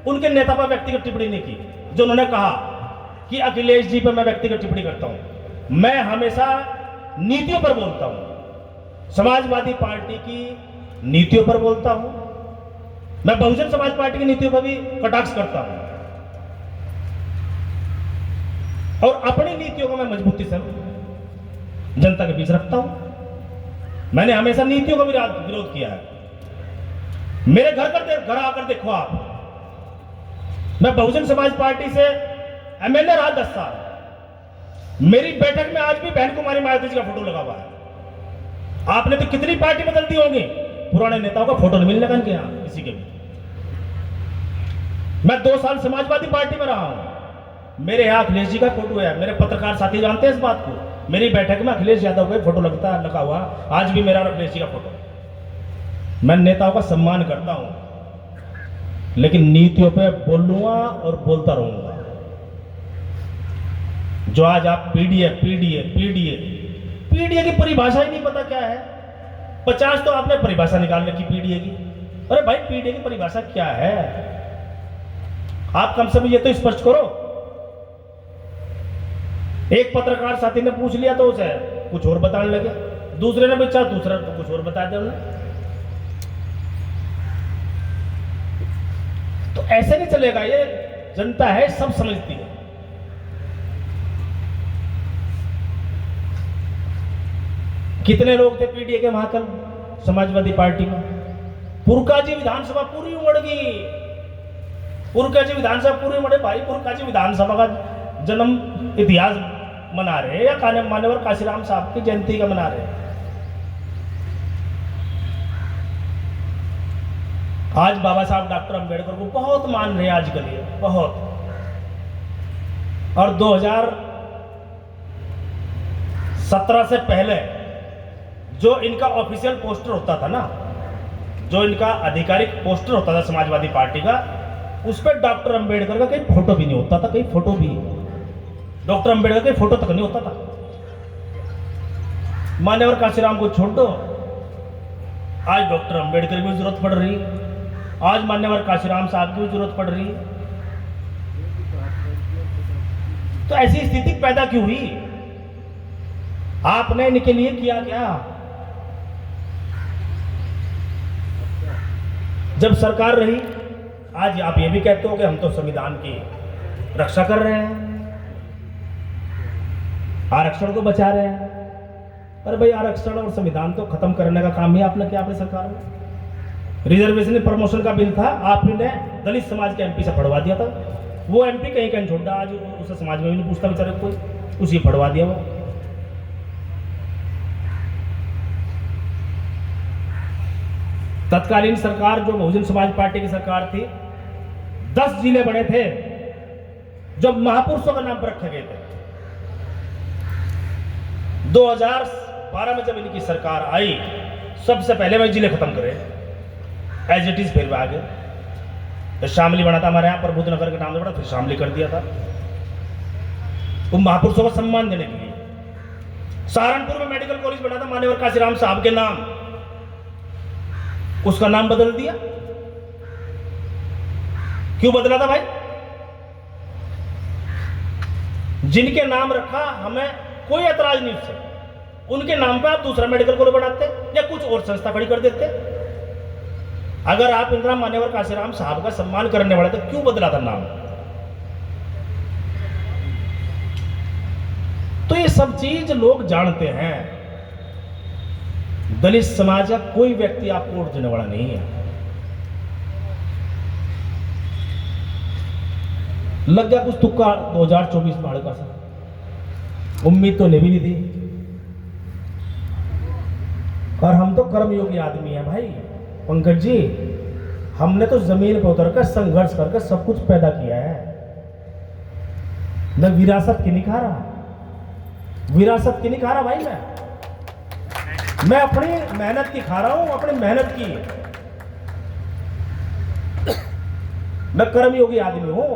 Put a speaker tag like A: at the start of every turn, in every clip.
A: उनके नेता पर व्यक्तिगत टिप्पणी नहीं की। जो उन्होंने कहा कि अखिलेश जी पर मैं व्यक्तिगत टिप्पणी करता हूं, मैं हमेशा नीतियों पर बोलता हूं, समाजवादी पार्टी की नीतियों पर बोलता हूं, मैं बहुजन समाज पार्टी की नीतियों पर भी कटाक्ष करता हूं और अपनी नीतियों को मैं मजबूती से जनता के बीच रखता हूं। मैंने हमेशा नीतियों का विरोध किया है। मेरे घर आकर देखो आप, मैं बहुजन समाज पार्टी से एमएलए रहा 10 साल। मेरी बैठक में आज भी बहन कुमारी मायावती जी का फोटो लगा हुआ है। आपने तो कितनी पार्टी बदल दी होगी, पुराने नेताओं का फोटो नहीं मिलने का इनके यहां किसी के भी। मैं 2 साल समाजवादी पार्टी में रहा हूं, मेरे यहां अखिलेश जी का फोटो है। मेरे पत्रकार साथी जानते हैं इस बात को। मेरी बैठक में अखिलेश यादव का फोटो लगा हुआ, आज भी मेरा और अखिलेश जी का फोटो। मैं नेताओं का सम्मान करता हूं, लेकिन नीतियों पे बोलूंगा और बोलता रहूंगा। जो आज आप पीडीए की परिभाषा ही नहीं पता क्या है। 50 तो आपने परिभाषा निकाल रखी पीडीए की। अरे भाई, पीडीए की परिभाषा क्या है? आप कम से कम ये तो स्पष्ट करो। एक पत्रकार साथी ने पूछ लिया तो उसे कुछ और बताने लगे, दूसरे ने पूछा दूसरा तो कुछ और बता दिया उन्होंने। तो ऐसे नहीं चलेगा। ये जनता है, सब समझती है। कितने लोग थे पीडीए के वहां कल समाजवादी पार्टी में? पुरकाजी विधानसभा पूरी उमड़ गई। पुरकाजी विधानसभा पूरी उमड़े भाई। पुरकाजी विधानसभा का जन्म इतिहास मना रहे हैं या मान्यवर काशीराम साहब की जयंती का मना रहे हैं? आज बाबा साहब डॉक्टर अंबेडकर को बहुत मान रहे हैं आजकल, ये बहुत। और 2017 से पहले जो इनका ऑफिशियल पोस्टर होता था ना, जो इनका आधिकारिक पोस्टर होता था समाजवादी पार्टी का, उस पर डॉक्टर अंबेडकर का कहीं फोटो भी नहीं होता था। कहीं फोटो भी, डॉक्टर अंबेडकर का फोटो तक नहीं होता था। मान्यवर काशीराम को छोड़ दो, आज डॉक्टर अंबेडकर की जरूरत पड़ रही, आज मान्यवर काशीराम साहब की भी जरूरत पड़ रही। तो ऐसी स्थिति पैदा क्यों हुई? आपने इनके लिए किया क्या? जब सरकार रही, आज आप ये भी कहते हो कि हम तो संविधान की रक्षा कर रहे हैं, आरक्षण को बचा रहे हैं। अरे भाई, आरक्षण और संविधान तो खत्म करने का काम ही आपने किया अपनी सरकार में। रिजर्वेशन प्रमोशन का बिल था, आपने दलित समाज के एमपी से फड़वा दिया था। वो एमपी कहीं कहीं छोड़ दिया, आज उसे समाज में भी नहीं पूछता बेचारे कोई, उसी फड़वा दिया वो। तत्कालीन सरकार जो बहुजन समाज पार्टी की सरकार थी, 10 जिले बने थे जो महापुरुषों का नाम पर रखे गए थे। 2012 में जब इनकी सरकार आई, सबसे पहले वही जिले खत्म करे, एज इट इज। फिर आगे तो शामली बना था हमारे यहाँ, प्रबुद्ध नगर के नाम से बड़ा, फिर शामली कर दिया था उन महापुरुषों को सम्मान देने के लिए। सहारनपुर में मेडिकल कॉलेज बना था मान्यवर काशीराम साहब के नाम, उसका नाम बदल दिया। क्यों बदला था भाई? जिनके नाम रखा हमें कोई ऐतराज नहीं उससे, उनके नाम पे आप दूसरा मेडिकल कॉलेज बनाते या कुछ और संस्था खड़ी कर देते। अगर आप इंदिरा मान्यवर काशीराम साहब का सम्मान करने वाले तो क्यों बदला था नाम? तो ये सब चीज लोग जानते हैं। दलित समाज का कोई व्यक्ति आपको वोट देने वाला नहीं है। लग गया कुछ तुक्का 2024 में हड़का सा, उम्मीद तो नहीं थी। और हम तो कर्मयोगी आदमी हैं भाई पंकज जी, हमने तो जमीन पर उतरकर संघर्ष करके सब कुछ पैदा किया है। मैं विरासत की नहीं खा रहा, विरासत की नहीं खा रहा भाई। मैं अपनी मेहनत की खा रहा हूं, अपनी मेहनत की। मैं कर्मयोगी आदमी हूं।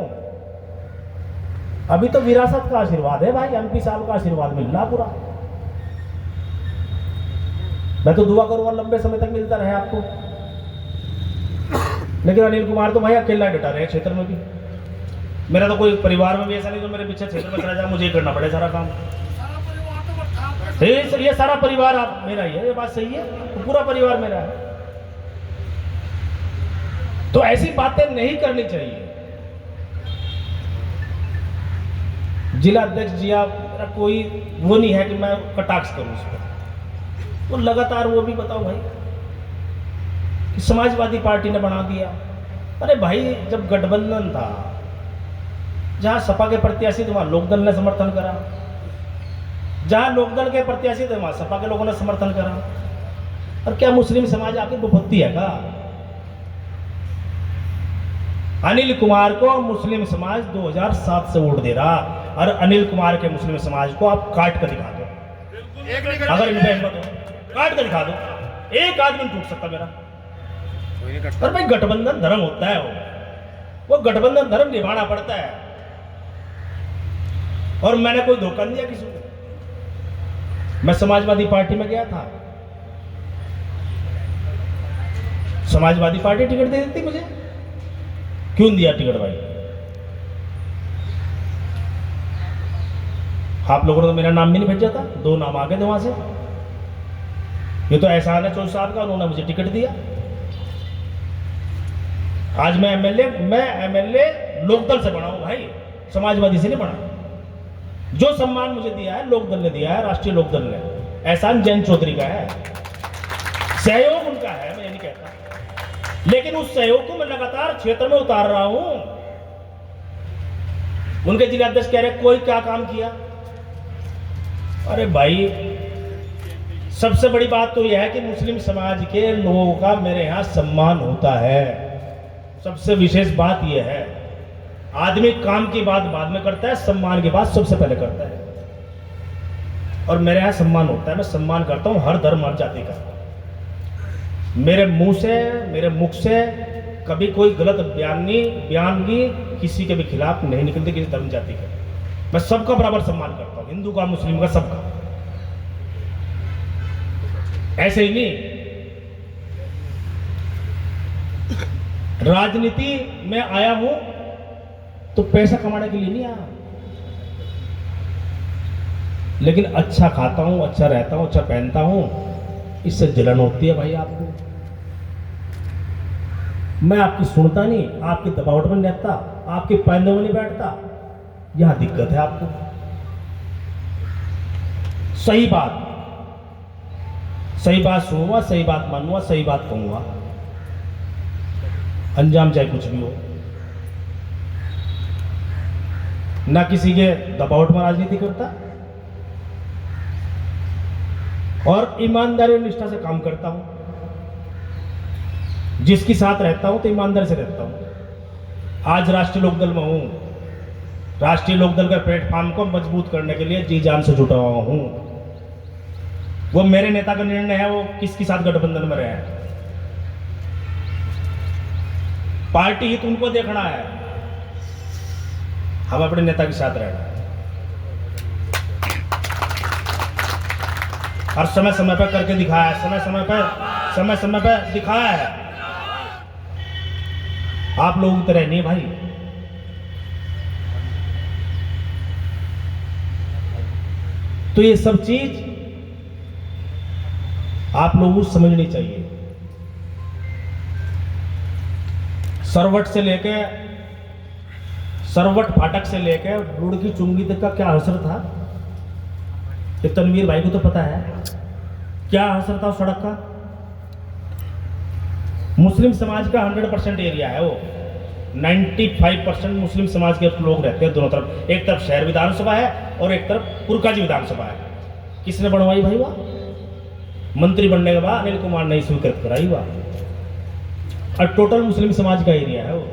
A: अभी तो विरासत का आशीर्वाद है भाई, एमपी साहब का आशीर्वाद मिल रहा पूरा। मैं तो दुआ करूंगा लंबे समय तक मिलता रहे आपको। लेकिन अनिल कुमार तो भाई अकेला डटा रहे क्षेत्र में भी। मेरा तो कोई परिवार में भी ऐसा नहीं जो मेरे पीछे क्षेत्र में चला जाए, मुझे ही करना पड़े सारा काम। ये सारा परिवार आप मेरा ही है, ये बात सही है, तो पूरा परिवार मेरा है। तो ऐसी बातें नहीं करनी चाहिए। जिला अध्यक्ष जी, आप मेरा कोई वो नहीं है कि मैं कटाक्ष करूं उस पर। वो लगातार वो भी बताओ भाई कि समाजवादी पार्टी ने बना दिया। अरे भाई, जब गठबंधन था, जहां सपा के प्रत्याशी थे वहां लोकदल ने समर्थन करा, जहां लोकदल के प्रत्याशी थे वहां सपा के लोगों ने समर्थन करा। और क्या मुस्लिम समाज आपकी विपत्ति है का? अनिल कुमार को मुस्लिम समाज 2007 से वोट दे रहा, और अनिल कुमार के मुस्लिम समाज को आप काट कर दिखा दो, अगर इन पे हिम्मत हो काट कर दिखा दो, एक आदमी नहीं टूट सकता मेरा। और भाई गठबंधन धर्म होता है, वो गठबंधन धर्म निभाना पड़ता है। और मैंने कोई धोखा नहीं दिया किसी को। मैं समाजवादी पार्टी में गया था, समाजवादी पार्टी टिकट दे देती मुझे, क्यों दिया टिकट भाई? आप लोगों ने तो मेरा नाम भी नहीं भेजा था, 2 नाम आ गए थे वहां से। ये तो एहसान है 24 साल का, उन्होंने मुझे टिकट दिया। आज मैं एमएलए लोकदल से बना हूं भाई, समाजवादी से नहीं बना। जो सम्मान मुझे दिया है लोकदल ने दिया है, राष्ट्रीय लोकदल ने। एहसान जैन चौधरी का है, सहयोग उनका है, मैं ये नहीं कहता, लेकिन उस सहयोग को मैं लगातार क्षेत्र में उतार रहा हूं। उनके जिलाध्यक्ष कह रहे कोई क्या काम किया? अरे भाई, सबसे बड़ी बात तो यह है कि मुस्लिम समाज के लोगों का मेरे यहां सम्मान होता है। सबसे विशेष बात यह है, आदमी काम की बात बाद में करता है, सम्मान की बात सबसे पहले करता है। और मेरे यहां सम्मान होता है, मैं सम्मान करता हूं हर धर्म हर जाति का। मेरे मुंह से, मेरे मुख से कभी कोई गलत बयानगी किसी के भी खिलाफ नहीं निकलती, किसी धर्म जाति के। मैं सबका बराबर सम्मान करता हूं, हिंदू का, मुस्लिम का, सबका। ऐसे ही नहीं, राजनीति में आया हूं तो पैसा कमाने के लिए नहीं आया, लेकिन अच्छा खाता हूं, अच्छा रहता हूं, अच्छा पहनता हूं, इससे जलन होती है भाई आपको। मैं आपकी सुनता नहीं, आपके दबाव में नहीं रहता, आपके पैंदे में नहीं बैठता, यहां दिक्कत है आपको। सही बात सुनूंगा, सही बात मानूंगा, सही बात कहूंगा, अंजाम चाहे कुछ भी हो। ना किसी के दबाव में राजनीति करता, और ईमानदारी और निष्ठा से काम करता हूं। जिसके साथ रहता हूं तो ईमानदारी से रहता हूं। आज राष्ट्रीय लोकदल में हूं, राष्ट्रीय लोकदल के प्लेटफॉर्म को मजबूत करने के लिए जी जान से जुटा हुआ हूं। वो मेरे नेता का निर्णय है, वो किसके साथ गठबंधन में रहे। पार्टी हित उनको देखना है, हम अपने नेता के साथ रहना है। और समय समय पर करके दिखाया है, समय समय पर दिखाया है। आप लोगों की तरह नहीं भाई। तो ये सब चीज आप लोगों को समझनी चाहिए। सरवट फाटक से लेके रुड़की चुंगी तक का क्या असर था, ये तनवीर भाई को तो पता है क्या असर था उस सड़क का। मुस्लिम समाज का 100% एरिया है वो, 95% मुस्लिम समाज के लोग रहते हैं दोनों तरफ। एक तरफ शहर विधानसभा है और एक तरफ पुरकाजी विधानसभा है। किसने बनवाई भाई? वह मंत्री बनने के बाद अनिल कुमार ने स्वीकृत कराई हुआ, और टोटल मुस्लिम समाज का एरिया है वो।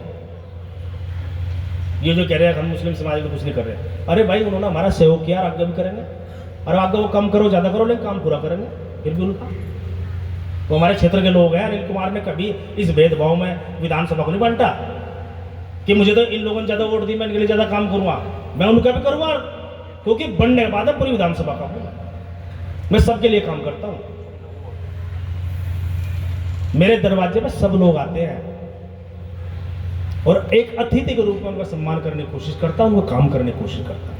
A: ये जो कह रहे हैं हम मुस्लिम समाज को कुछ नहीं कर रहे, अरे भाई उन्होंने हमारा सहयोग किया, आगे भी करेंगे। और आगे वो कम करो ज्यादा करो, लेकिन काम पूरा करेंगे फिर भी उनका। वो हमारे क्षेत्र के लोग हैं। अनिल कुमार ने कभी इस भेदभाव में विधानसभा को नहीं बांटा कि मुझे तो इन लोगों ने ज्यादा वोट दी, मैं इनके लिए ज्यादा काम करूंगा। मैं उनका भी करूंगा, क्योंकि बनने के बाद पूरी विधानसभा का हूं, मैं सबके लिए काम करता हूं। मेरे दरवाजे पर सब लोग आते हैं, और एक अतिथि के रूप में उनका सम्मान करने की कोशिश करता, उनको काम करने की कोशिश करता।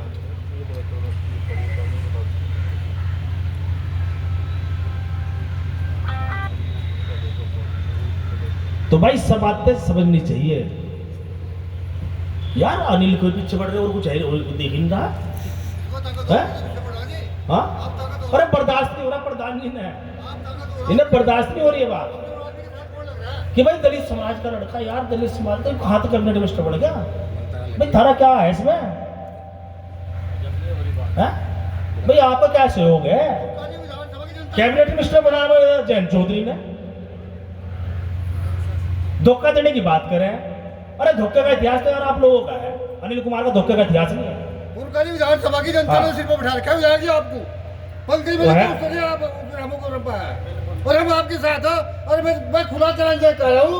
A: तो भाई सब बातें समझनी चाहिए यार। अनिल कोई पीछे बढ़ रहे और कुछ है और देख ही नहीं रहा है? हाँ? अरे बर्दाश्त नहीं हो रहा प्रधान जी ने, इन्हें बर्दाश्त नहीं हो रही है बात कि भाई दलित समाज का लड़का यार, दलित समाज तो हाथ करने में मिस्टर बढ़ गया भाई। थारा क्या है इसमें है? भाई आपका क्या सहयोग है? कैबिनेट मिनिस्टर बना जयंत चौधरी ने, धोखा देने की बात करें। अरे धोखे का इतिहास तो यार आप लोगों का है, अनिल कुमार का धोखे का इतिहास नहीं है।
B: विधानसभा की जनता ने सिर पर बैठा रखा है आपको, पंकज में आप हमको रखा है और हम आपके साथ हैं। और मैं खुला चैलेंज कर रहा हूँ,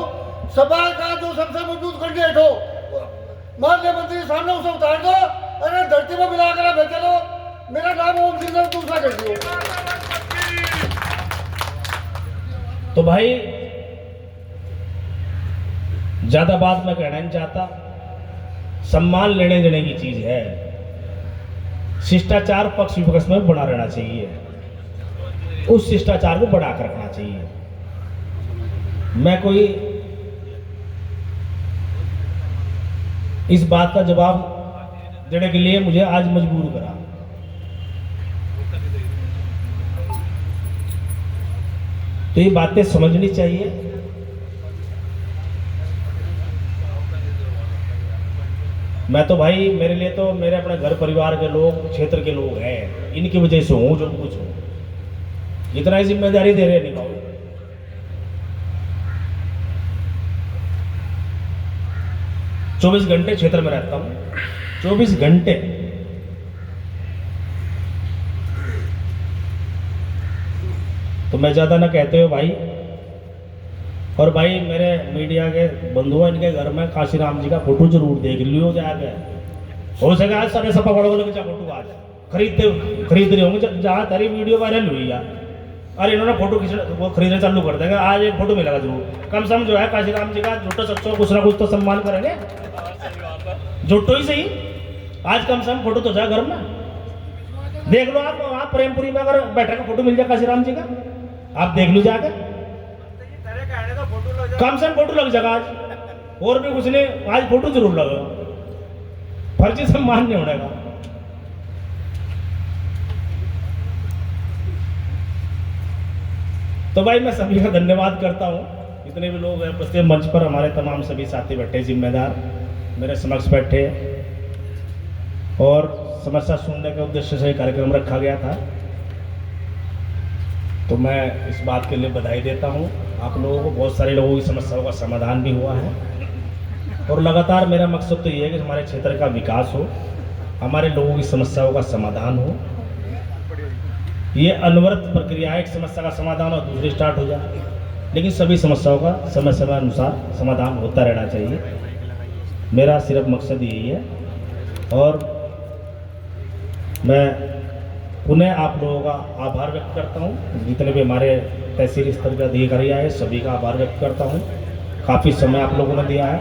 B: सभा का जो सबसे मजबूत कैंडिडेट हो माननीय मंत्री के सामने उसे उतार दो, अरे धरती में मिलाकर भेज दो। मेरा नाम ओम सिंह दूसरा कर दियो।
A: तो भाई ज्यादा बात मैं कहना नहीं चाहता, सम्मान लेने देने की चीज है, शिष्टाचार पक्ष विपक्ष में बना रहना चाहिए, उस शिष्टाचार को बढ़ा कर रखना चाहिए। मैं कोई इस बात का जवाब देने के लिए मुझे आज मजबूर करा। तो ये बातें समझनी चाहिए। मैं तो भाई, मेरे लिए तो मेरे अपने घर परिवार के लोग, क्षेत्र के लोग हैं, इनकी वजह से हूं जो कुछ हूं। इतना ही जिम्मेदारी दे रहे निभाओ। 24 घंटे क्षेत्र में रहता हूं, 24 घंटे। तो मैं ज्यादा ना कहते हो भाई। और भाई मेरे मीडिया के बंधु हैं, इनके घर में काशीराम जी का फोटो जरूर देख लियो जाके। हो सके आज सारे सब पकड़ोगे लेके फोटो आज खरीद रहे होंगे जहाँ तेरी वीडियो वायरल हुई यार। अरे इन्होंने फोटो खींचना वो खरीदना चालू कर देंगे, आज एक फोटो मिलेगा जरूर। कम से कम जो है काशीराम जी का झूठो सच्चो कुछ ना कुछ तो सम्मान करेंगे, झूठो ही सही। आज कम से कम फोटो तो जाए घर में, देख लो आप वहाँ प्रेमपुरी में अगर बैठे का फोटो मिल जाए काशीराम जी का, आप देख लो जाकर, कम से कम फोटो लग जाएगा आज। और भी कुछ नहीं, आज फोटो जरूर लगा, फर्जी सम्मान नहीं होने का। तो भाई मैं सभी का धन्यवाद करता हूँ, जितने भी लोग हैं उपस्थित मंच पर, हमारे तमाम सभी साथी बैठे, जिम्मेदार मेरे समक्ष बैठे, और समस्या सुनने के उद्देश्य से कार्यक्रम रखा गया था। तो मैं इस बात के लिए बधाई देता हूँ आप लोगों को। बहुत सारे लोगों की समस्याओं का समाधान भी हुआ है, और लगातार मेरा मकसद तो ये है कि हमारे क्षेत्र का विकास हो, हमारे लोगों की समस्याओं का समाधान हो। ये अनवरत प्रक्रिया है, एक समस्या का समाधान और दूसरी स्टार्ट हो जाए, लेकिन सभी समस्याओं का समय समय अनुसार समाधान होता रहना चाहिए। मेरा सिर्फ मकसद यही है। और मैं पुनः आप लोगों का आभार व्यक्त करता हूँ, जितने भी हमारे तहसील स्तर के अधिकारी आए सभी का आभार व्यक्त करता हूँ। काफ़ी समय आप लोगों ने दिया है,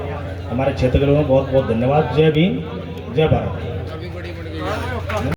A: हमारे क्षेत्र के लोगों को बहुत बहुत धन्यवाद। जय भीम, जय भारत।